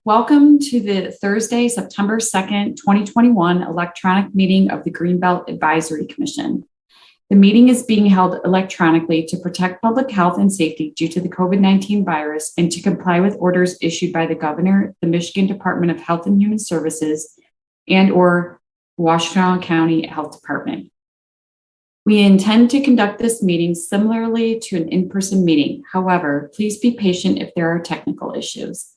Welcome to the Thursday, September 2nd, 2021 electronic meeting of the Greenbelt Advisory Commission. The meeting is being held electronically to protect public health and safety due to the COVID-19 virus and to comply with orders issued by the Governor, the Michigan Department of Health and Human Services, and/or Washtenaw County Health Department. We intend to conduct this meeting similarly to an in-person meeting. However, please be patient if there are technical issues.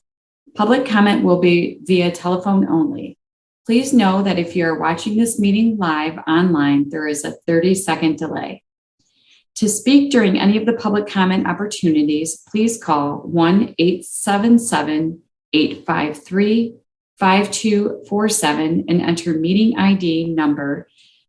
Public comment will be via telephone only. Please know that if you are watching this meeting live online, there is a 30-second delay. To speak during any of the public comment opportunities, please call 1-877-853-5247 and enter meeting ID number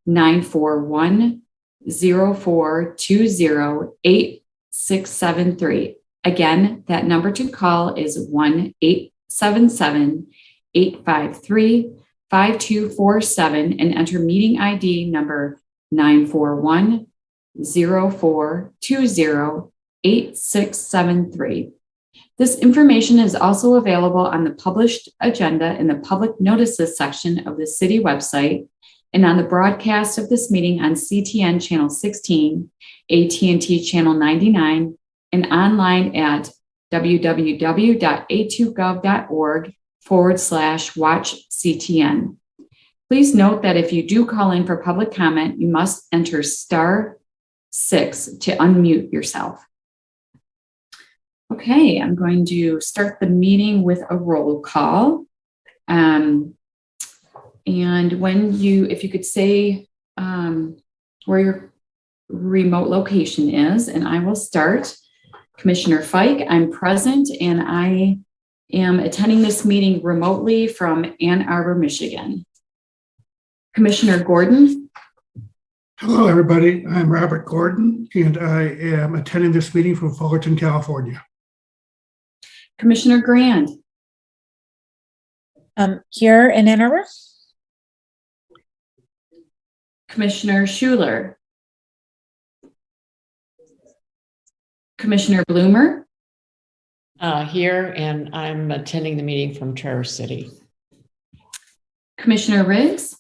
941-0420-8673. Again, that number to call is 1-877-853-5247 and enter meeting ID number 941-0420-8673. This information is also available on the published agenda in the public notices section of the city website and on the broadcast of this meeting on CTN Channel 16, AT&T Channel 99, and online at www.a2gov.org/watchctn. Please note that if you do call in for public comment, you must enter *6 to unmute yourself. Okay, I'm going to start the meeting with a roll call. And if you could say where your remote location is, and I will start. Commissioner Fike, I'm present, and I am attending this meeting remotely from Ann Arbor, Michigan. Commissioner Gordon. Hello, everybody. I'm Robert Gordon, and I am attending this meeting from Fullerton, California. Commissioner Grand. Here in Ann Arbor. Commissioner Schuler. Commissioner Bloomer. Here, and I'm attending the meeting from Traverse City. Commissioner Riggs.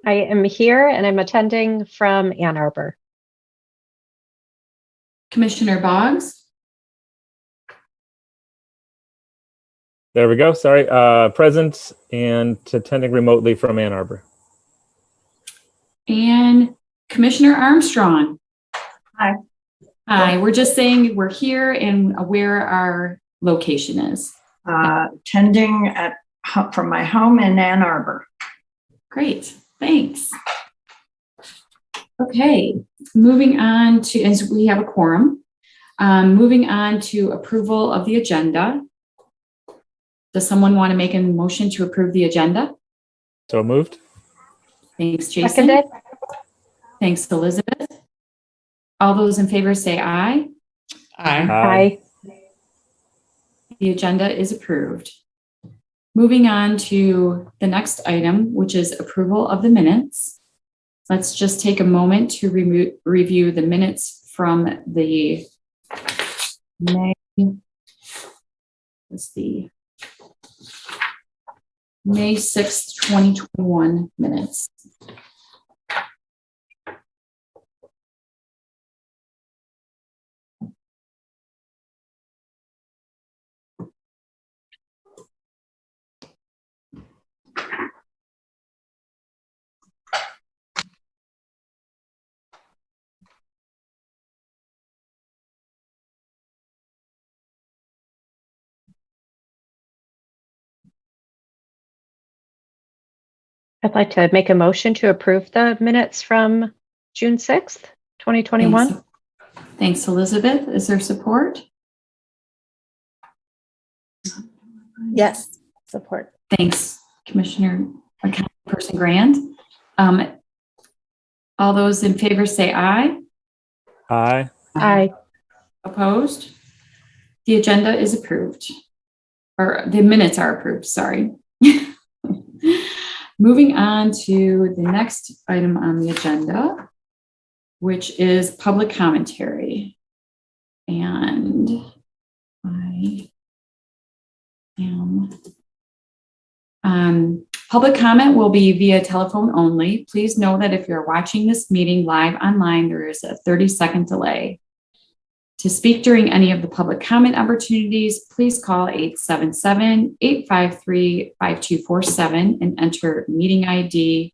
I am here and I'm attending from Ann Arbor. Commissioner Boggs. There we go. Sorry. Present and attending remotely from Ann Arbor. And Commissioner Armstrong. Hi. Hi. We're just saying we're here and where our location is. Attending from my home in Ann Arbor. Great. Thanks. Okay. Moving on to, as we have a quorum, moving on to approval of the agenda. Does someone want to make a motion to approve the agenda? So moved. Thanks, Jason. Seconded. Thanks, Elizabeth. All those in favor say aye. Aye. Aye. The agenda is approved. Moving on to the next item, which is approval of the minutes. Let's just take a moment to review the minutes from the May 6th, 2021 minutes. I'd like to make a motion to approve the minutes from June 6th, 2021. Thanks, Elizabeth. Is there support? Yes, support. Thanks, Commissioner Councilperson Grand. All those in favor say aye. Aye. Aye. Opposed? The agenda is approved. Or the minutes are approved, sorry. Moving on to the next item on the agenda, which is public commentary. And I Public comment will be via telephone only. Please know that if you're watching this meeting live online, there is a 30-second delay. To speak during any of the public comment opportunities, please call 877-853-5247 and enter meeting ID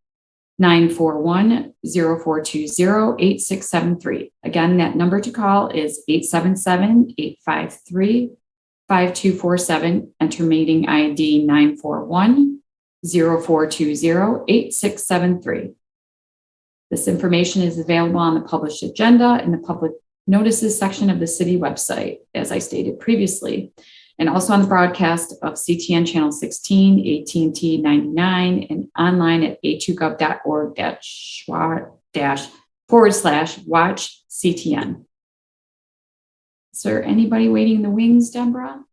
941-0420-8673. Again, that number to call is 877-853-5247. Enter meeting ID 941-0420-8673. This information is available on the published agenda in the public notices section of the city website, as I stated previously, and also on the broadcast of CTN Channel 16, AT&T 99, and online at a2gov.org/watch CTN. Is there anybody waiting in the wings, Deborah?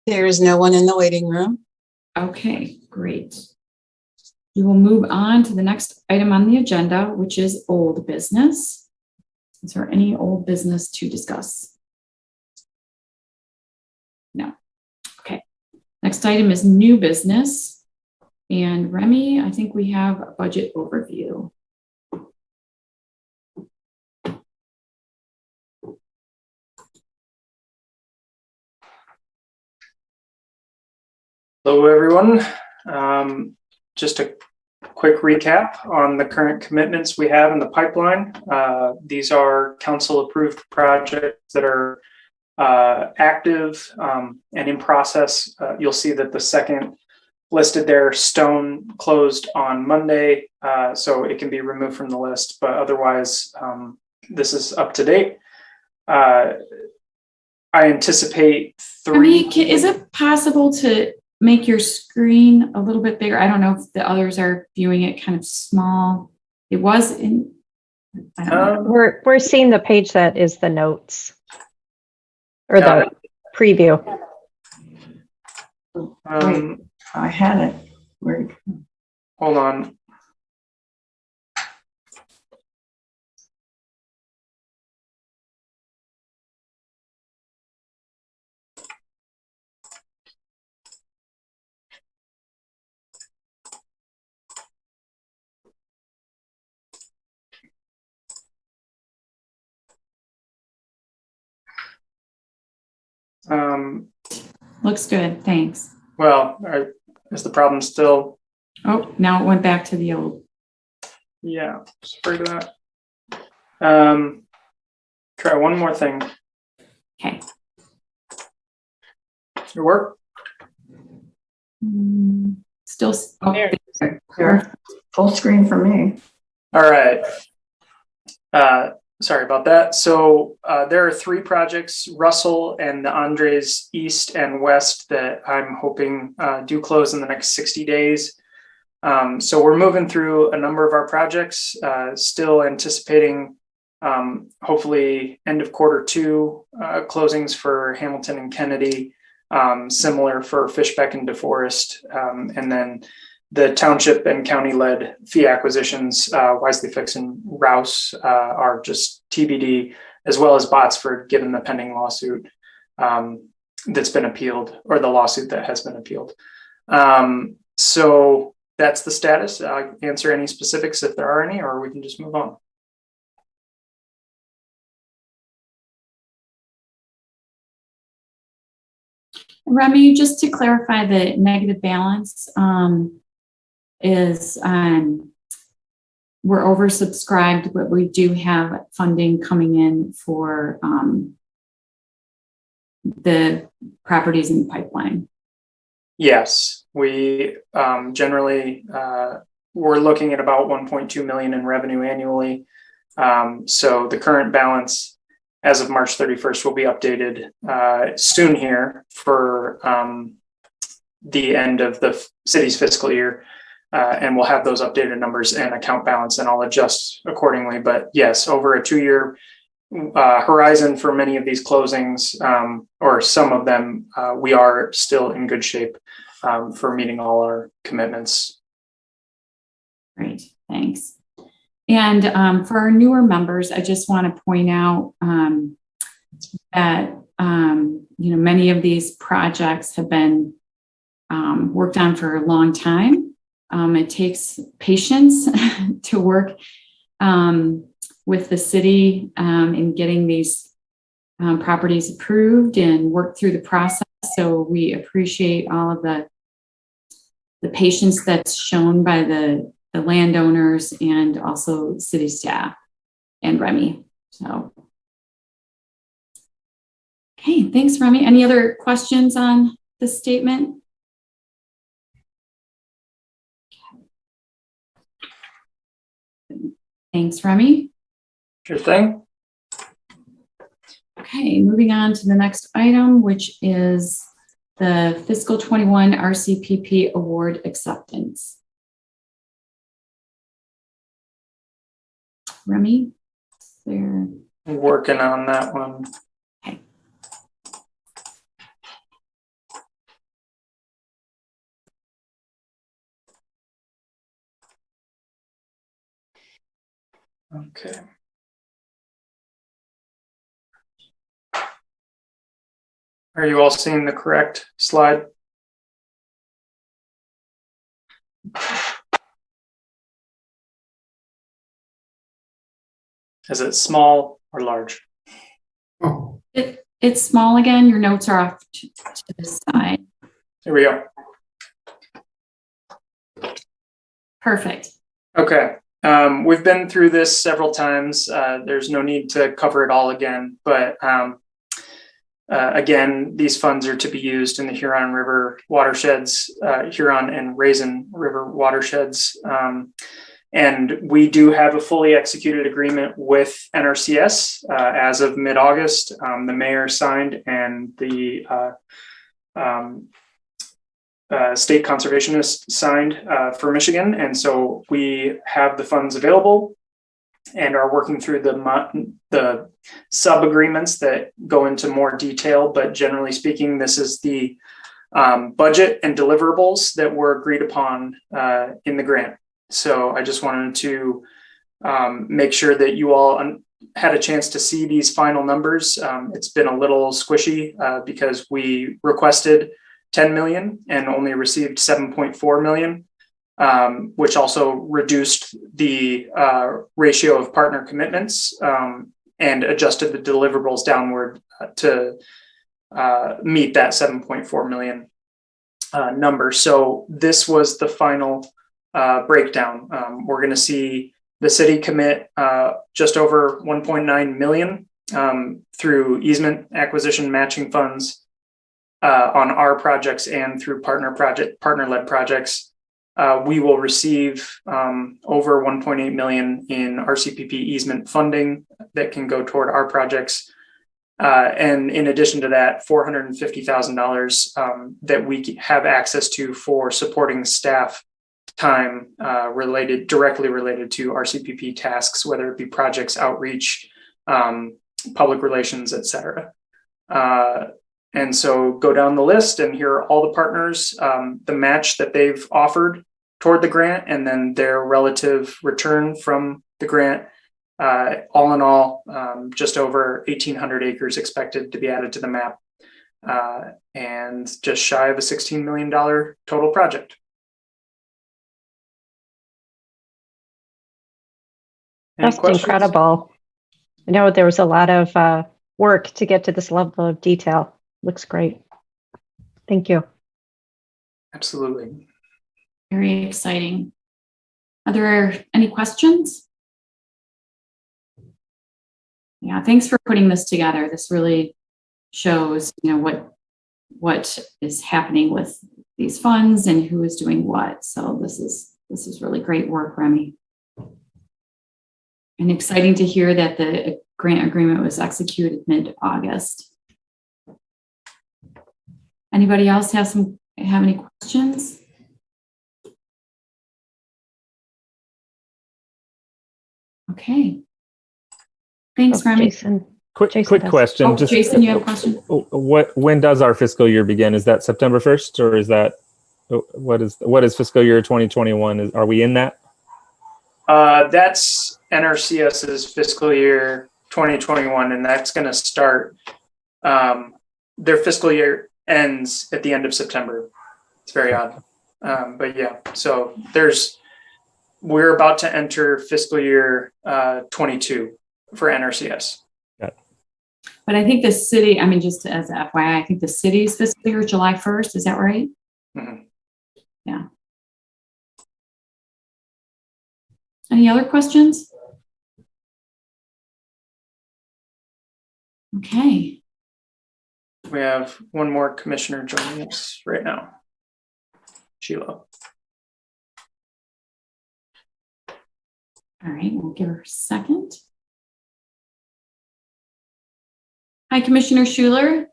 There is no one in the waiting room. Okay, great. We will move on to the next item on the agenda, which is old business. Is there any old business to discuss? No. Okay. Next item is new business. And Remy, I think we have a budget overview. Hello, everyone. Just a quick recap on the current commitments we have in the pipeline. These are council-approved projects that are active and in process. You'll see that the second listed there, Stone, closed on Monday, so it can be removed from the list, but otherwise, this is up to date. I anticipate three. Remy, is it possible to make your screen a little bit bigger? I don't know if the others are viewing it kind of small. It was in. We're seeing the page that is the notes or the preview. Wait, I had it. Where? Hold on. Looks good, thanks. Well, is the problem still? Oh, now it went back to the old. Yeah, sorry for that. Try one more thing. Okay. Your work? Still. Oh, There. Full screen for me. All right. Sorry about that. So there are three projects, Russell and the Andres East and West, that I'm hoping do close in the next 60 days. So we're moving through a number of our projects, still anticipating hopefully end of Q2 closings for Hamilton and Kennedy, similar for Fishbeck and DeForest, and then the township and county-led fee acquisitions, Wisely Fix and Rouse, are just TBD, as well as Botsford, given the pending lawsuit that's been appealed, or the lawsuit that has been appealed. So that's the status. I'll answer any specifics if there are any, or we can just move on. Remy, just to clarify, the negative balance is we're oversubscribed, but we do have funding coming in for the properties in the pipeline. Yes, we generally we're looking at about 1.2 million in revenue annually. So the current balance as of March 31st will be updated soon here for the end of the city's fiscal year. And we'll have those updated numbers and account balance, and I'll adjust accordingly. But yes, over a 2-year horizon for many of these closings, or some of them, we are still in good shape for meeting all our commitments. Great, thanks. And for our newer members, I just want to point out that many of these projects have been worked on for a long time. It takes patience to work with the city in getting these properties approved and work through the process. So we appreciate all of the patience that's shown by the landowners and also city staff and Remy. So, okay, thanks, Remy. Any other questions on this statement? Thanks, Remy. Sure thing. Okay, moving on to the next item, which is the fiscal 21 RCPP award acceptance. Remy, there. Working on that one. Okay. Okay. Are you all seeing the correct slide? Is it small or large? Oh, It's small again. Your notes are off to the side. Here we go. Perfect. Okay. We've been through this several times. There's no need to cover it all again, but again, these funds are to be used in the Huron River watersheds, Huron and Raisin River watersheds. And we do have a fully executed agreement with NRCS as of mid-August. The mayor signed and the state conservationist signed for Michigan. And so we have the funds available and are working through the sub-agreements that go into more detail. But generally speaking, this is the budget and deliverables that were agreed upon in the grant. So I just wanted to make sure that you all had a chance to see these final numbers. It's been a little squishy because we requested 10 million and only received 7.4 million, which also reduced the ratio of partner commitments and adjusted the deliverables downward to meet that 7.4 million number. So this was the final breakdown. We're going to see the city commit just over 1.9 million through easement acquisition matching funds on our projects and through partner-led projects. We will receive over 1.8 million in RCPP easement funding that can go toward our projects. And in addition to that, $450,000 that we have access to for supporting staff time directly related to RCPP tasks, whether it be projects, outreach, public relations, et cetera. And so go down the list and here are all the partners, the match that they've offered toward the grant, and then their relative return from the grant. All in all, just over 1,800 acres expected to be added to the map, and just shy of a $16 million total project. Any That's questions? incredible. I know there was a lot of work to get to this level of detail. Looks great. Thank you. Absolutely. Very exciting. Are there any questions? Yeah, thanks for putting this together. This really shows, what is happening with these funds and who is doing what. So this is really great work, Remy. And exciting to hear that the grant agreement was executed mid-August. Anybody else have any questions? Okay. Thanks, Remy. Jason. Quick Jason does. question. Oh, Jason, you have a question? When does our fiscal year begin? Is that September 1st or is that what is fiscal year 2021? Are we in that? That's NRCS's fiscal year 2021, and that's going to start. Their fiscal year ends at the end of September. It's very odd. But yeah, so we're about to enter fiscal year 22 for NRCS. But I think the city, I mean, just as a FYI, I think the city's fiscal year July 1st. Is that right? Mhm. Yeah. Any other questions? Okay. We have one more commissioner joining us right now. Sheila. All right, we'll give her a second. Hi, Commissioner Schuler.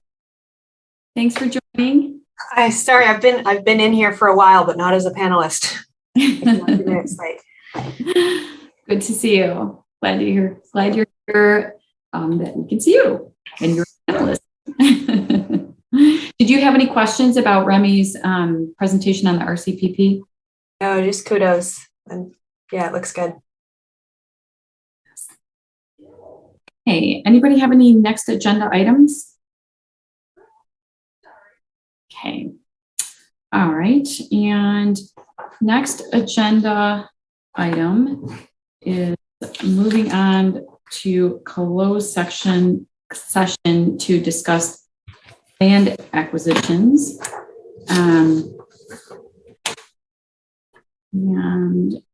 Thanks for joining. Hi, sorry, I've been in here for a while, but not as a panelist. Good to see you. Glad you're here. That we can see you and you're a panelist. Did you have any questions about Remy's presentation on the RCPP? No, just kudos. And yeah, it looks good. Hey, anybody have any next agenda items? Okay. All right. And next agenda item is moving on to closed session to discuss land acquisitions. And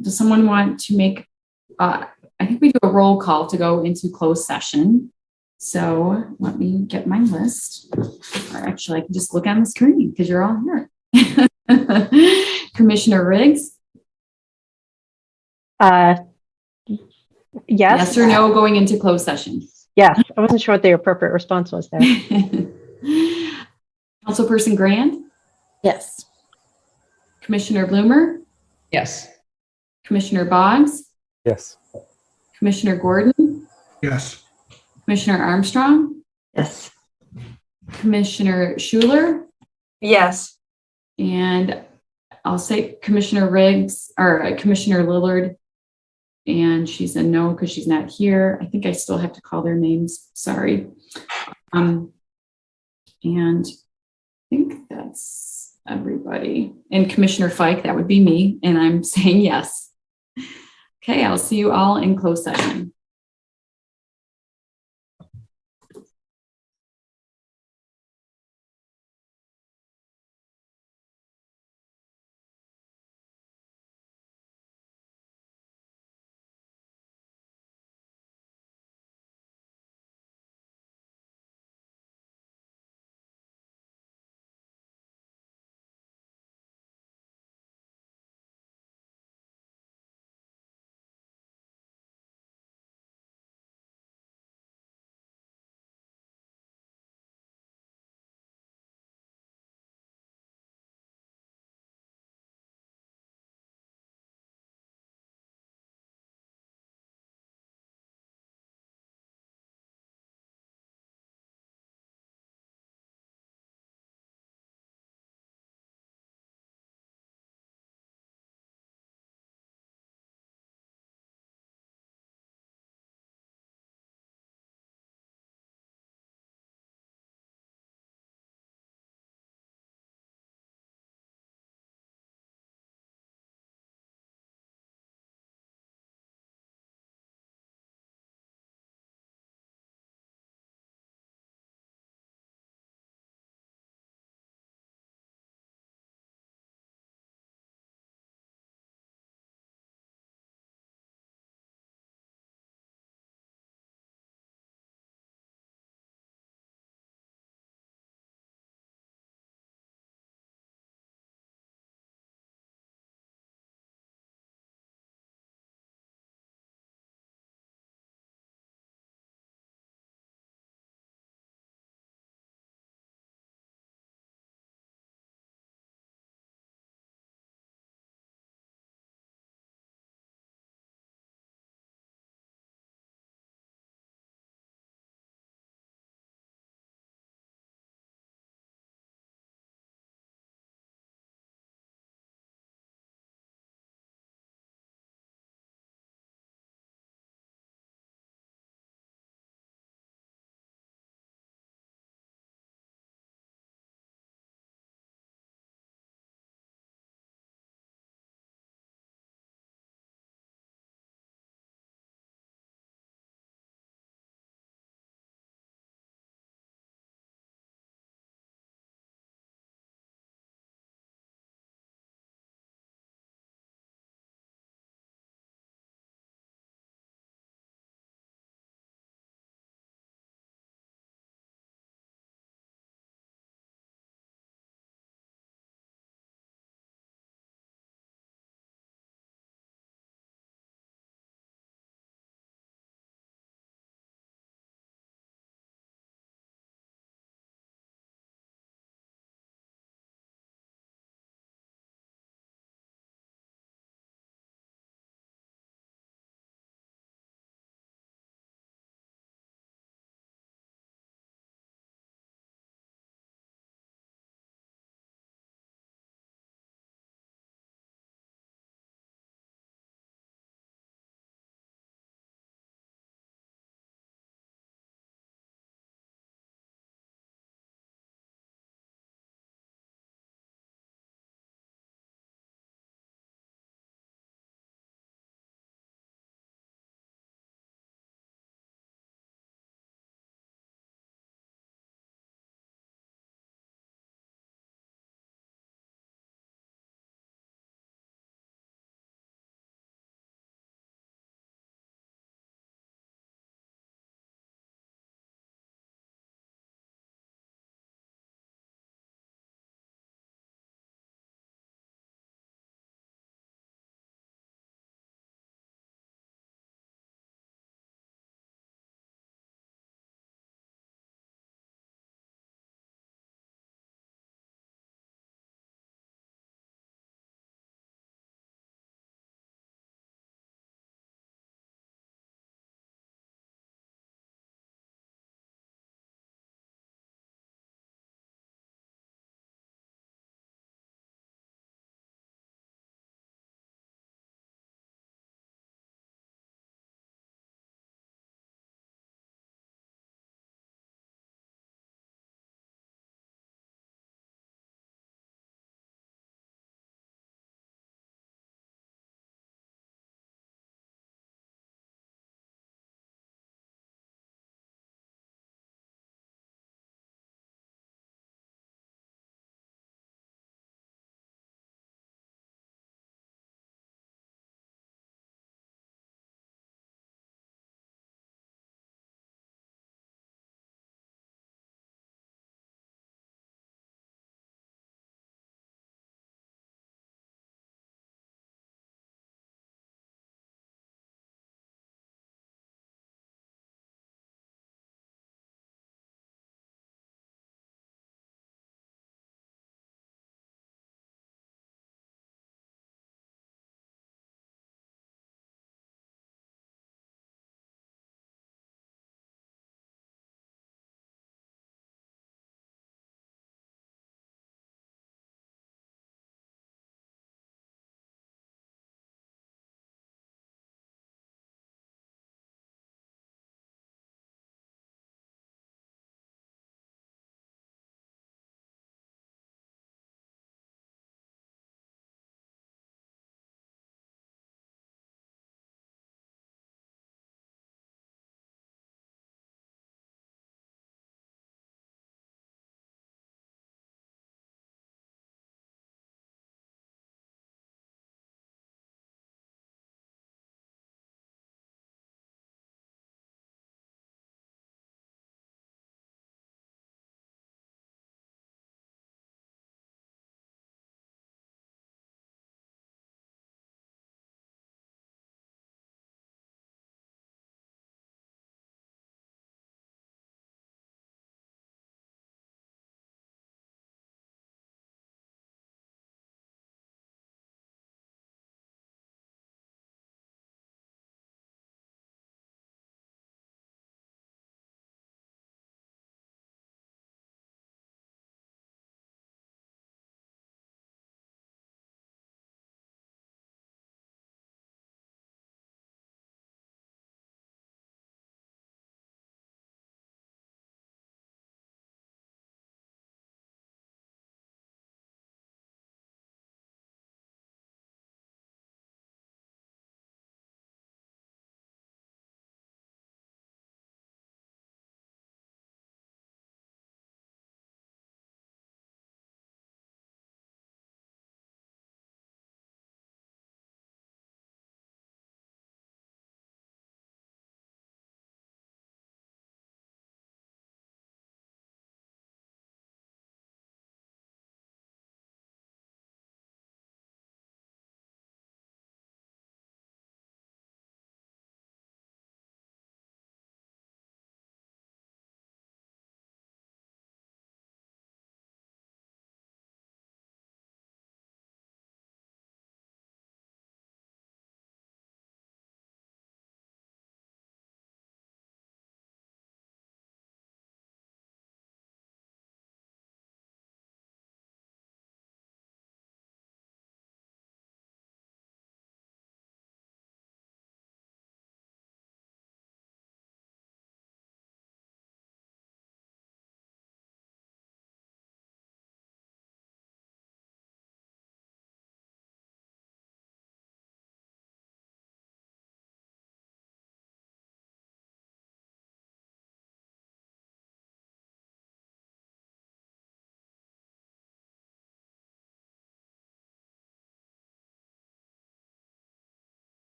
does someone want to make, I think we do a roll call to go into closed session. So let me get my list. Or actually, I can just look on the screen because you're all here. Commissioner Riggs? Yes. Yes or no going into closed session? Yes. I wasn't sure what the appropriate response was there. Councilperson Grand? Yes. Commissioner Bloomer? Yes. Commissioner Boggs? Yes. Commissioner Gordon? Yes. Commissioner Armstrong? Yes. Commissioner Schuler? Yes. And I'll say Commissioner Riggs or Commissioner Lillard. And she's a no because she's not here. I think I still have to call their names. Sorry. And I think that's everybody. And Commissioner Fike, that would be me. And I'm saying yes. Okay, I'll see you all in closed session.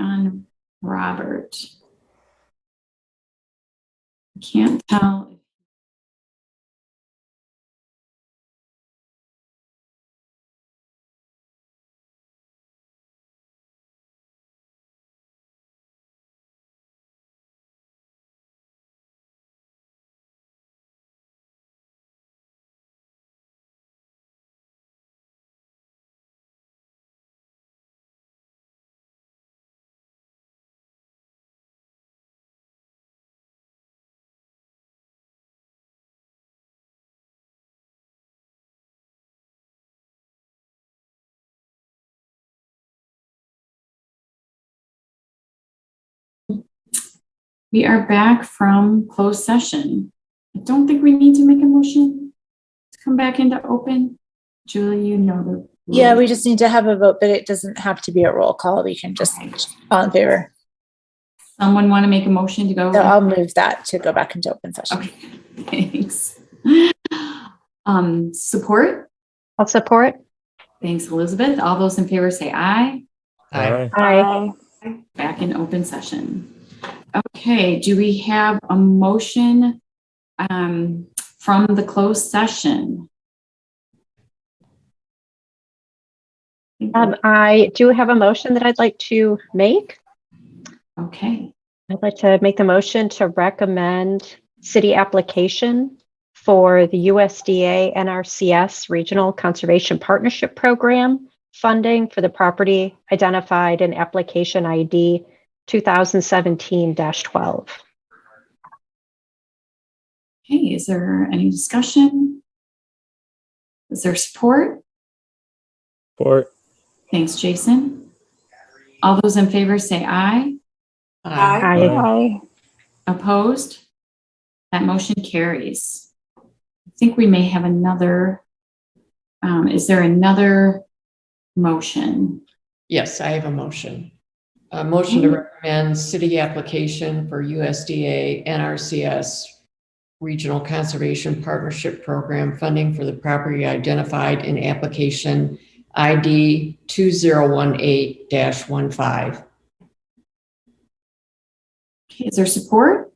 on Robert. I can't tell. We are back from closed session. I don't think we need to make a motion to come back into open. Julie, you know the rules. Yeah, we just need to have a vote, but it doesn't have to be a roll call. We can just Okay. all in favor. Someone want to make a motion to go? So I'll move that to go back into open session. Okay, thanks. Support? I'll support. Thanks, Elizabeth. All those in favor say aye. Aye. Aye. Back in open session. Okay, do we have a motion from the closed session? I do have a motion that I'd like to make. Okay, I'd like to make the motion to recommend city application for the USDA NRCS Regional Conservation Partnership Program funding for the property identified in application ID 2017-12. okay, is there any discussion? Is there support? Support. Thanks, Jason. All those in favor say aye. Aye. Aye. Opposed? That motion carries. I think we may have another, is there another motion? Yes, I have a motion. A motion to recommend city application for USDA NRCS Regional Conservation Partnership Program funding for the property identified in application ID 2018-15. Okay, is there support?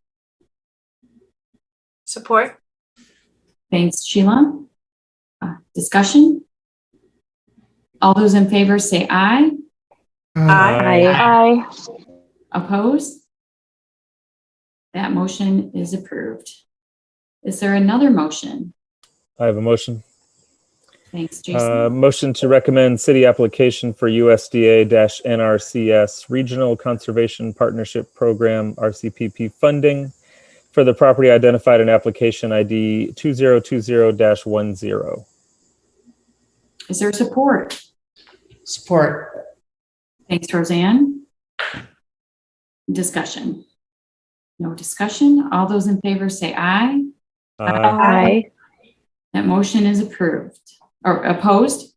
Support. Thanks, Sheila. Discussion? All those in favor say aye. Aye. Opposed? That motion is approved. Is there another motion? I have a motion. Thanks, Jason. Motion to recommend city application for USDA-NRCS Regional Conservation Partnership Program RCPP funding for the property identified in application ID 2020-10. Is there support? Support. Thanks, Roseanne. Discussion? No discussion. All those in favor say aye. Aye. That motion is approved. Or opposed?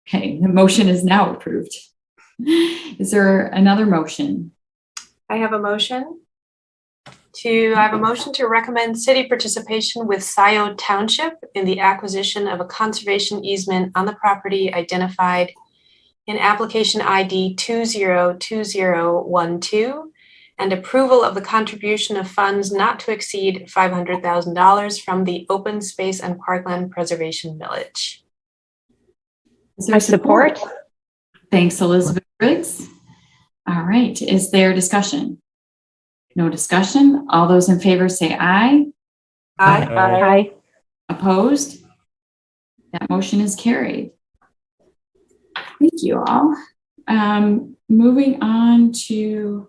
Okay, the motion is now approved. Is there another motion? I have a motion to recommend city participation with Scioto Township in the acquisition of a conservation easement on the property identified in application ID 202012 and approval of the contribution of funds not to exceed $500,000 from the Open Space and Parkland Preservation Village. Is there I support. Thanks, Elizabeth Briggs. All right, is there discussion? No discussion. All those in favor say aye. Aye. Opposed? That motion is carried. Thank you all. Moving on to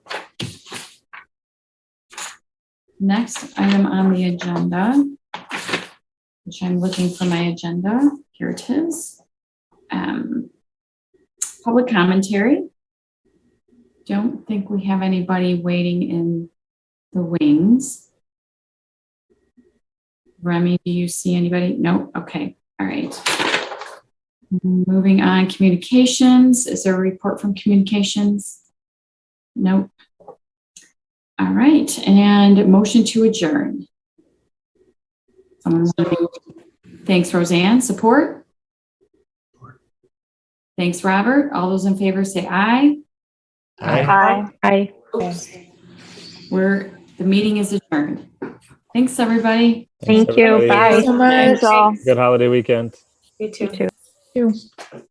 next item on the agenda, which I'm looking for my agenda. Here it is. Public commentary. Don't think we have anybody waiting in the wings. Remy, do you see anybody? No? Okay. All right. Moving on, communications. Is there a report from communications? Nope. All right. And motion to adjourn. Someone Thanks, Roseanne. Support? Thanks, Robert. All those in favor say aye. Aye. Aye. The meeting is adjourned. Thanks, everybody. Thank you. everybody. Bye. So much. Good holiday weekend. You too. You too.